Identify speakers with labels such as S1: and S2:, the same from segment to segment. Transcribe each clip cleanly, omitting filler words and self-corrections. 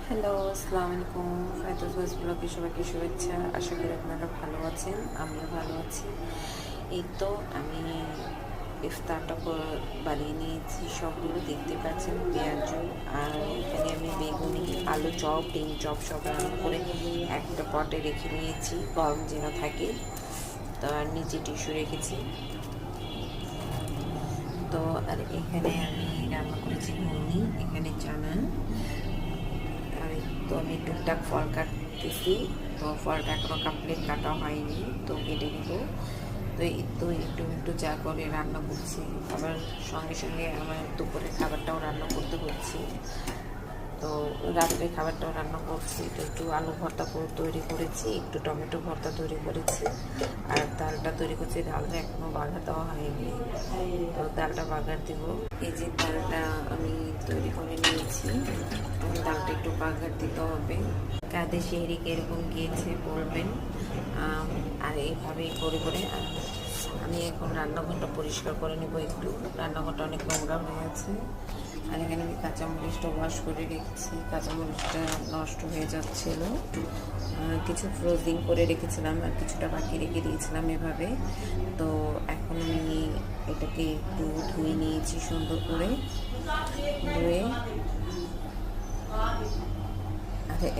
S1: Hello, আসসালামু আলাইকুম। ফায়দাস voice ব্লগে সবাইকে শুভেচ্ছা। আশা করি আপনারা ভালো আছেন, আমিও ভালো আছি। এই তো আমি ইফতারটা বানিয়ে নিয়েছি, সবগুলো দেখতে পাচ্ছেন, পেঁয়াজু আর এখানে আমি বেগুনি, আলু চপ, ডিম চপ সব রান্না করে একটা পটে রেখে নিয়েছি, গরম যেন থাকে। তো আর নিচে টিস্যু রেখেছি। তো আর এখানে আমি রান্না করেছি ঘুগনি, এখানে চানা। আর তো আমি টুকটাক ফল কাটতেছি। তো ফলটা এখনো কমপ্লিট কাটা হয়নি, তো কেটে নিব। তো এই তো একটু একটু যা করে রান্না করছি, আবার সঙ্গে সঙ্গে আমার দুপুরের খাবারটাও রান্না করতে হচ্ছে। তো রাত্রে খাবারটাও রান্না করছি। তো একটু আলু ভর্তা তৈরি করেছি, একটু টমেটো ভর্তা তৈরি করেছি, আর ডালটা তৈরি করছি। ডালটা এখনও বাগার দেওয়া হয়নি, তো ডালটা বাগার দিব। এই যে ডালটা আমি তৈরি করে নিয়েছি, ডালটা একটু বাগার দিতে হবে। কাদের শেহরিকে এরকম গিয়েছে বলবেন। আর এইভাবেই করে করে আমি এখন রান্নাঘরটা পরিষ্কার করে নেব। একটু রান্নাঘরটা অনেক নোংরা হয়ে আছে। আর এখানে আমি কাঁচামরিচটা ওয়াশ করে রেখেছি, কাঁচামরিচটা নষ্ট হয়ে যাচ্ছিলো। কিছু ফ্রোজিং করে রেখেছিলাম আর কিছুটা বাকি রেখে দিয়েছিলাম এভাবে। তো এখন আমি এটাকে একটু ধুয়ে নিয়েছি সুন্দর করে। ধুয়ে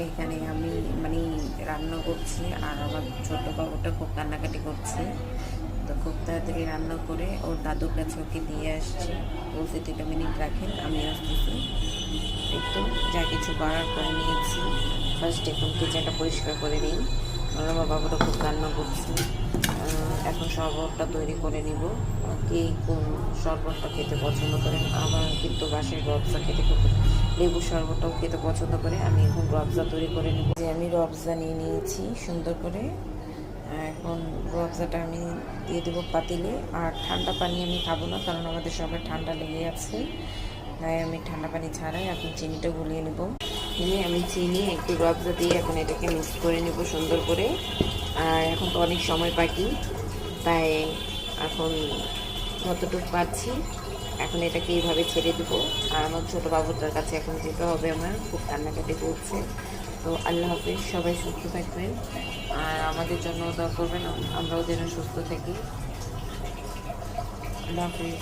S1: এখানে আমি মানে রান্না করছি, আর আমার ছোটো বাবুটা খুব কান্নাকাটি করছে। তো খুব তাড়াতাড়ি রান্না করে ওর দাদুর কাছে ওকে দিয়ে আসছি। বলছি 2 মিনিট রাখেন, আমি আসতেছি। একটু যা কিছু করার করে নিয়েছি। ফার্স্ট এখন কিচেনটা পরিষ্কার করে নিই। আমার বাবুটা খুব রান্না করছে। এখন শরবতটা তৈরি করে নিব। কে কোন শরবতটা খেতে পছন্দ করেন? আমার কিন্তু বাসায় রবজা খেতে খুব, লেবু শরবতটাও খেতে পছন্দ করে। আমি এখন রবজা তৈরি করে নেব। যে আমি রবজা নিয়ে নিয়েছি সুন্দর করে। এখন রবজাটা আমি দিয়ে দেবো পাতিলে। আর ঠান্ডা পানি আমি খাবো না, কারণ আমাদের সবাই ঠান্ডা লেগে আছে, তাই আমি ঠান্ডা পানি ছাড়াই এখন চিনিটা গুলিয়ে নেব। নিয়ে আমি চিনি একটু রবজা দিয়ে এখন এটাকে মিক্স করে নেব সুন্দর করে। আর এখন তো অনেক সময় বাকি, তাই এখন যতটুকু পাচ্ছি এখন এটাকে এইভাবে ছেড়ে দেবো। আর আমার ছোটো বাবুটার কাছে এখন যেতে হবে, আমার খুব কান্নাকাটি করছে। তো আল্লাহ হাফিজ, সবাই সুস্থ থাকবেন আর আমাদের জন্য দোয়া করবেন, আমরাও যেন সুস্থ থাকি। আল্লাহ হাফিজ।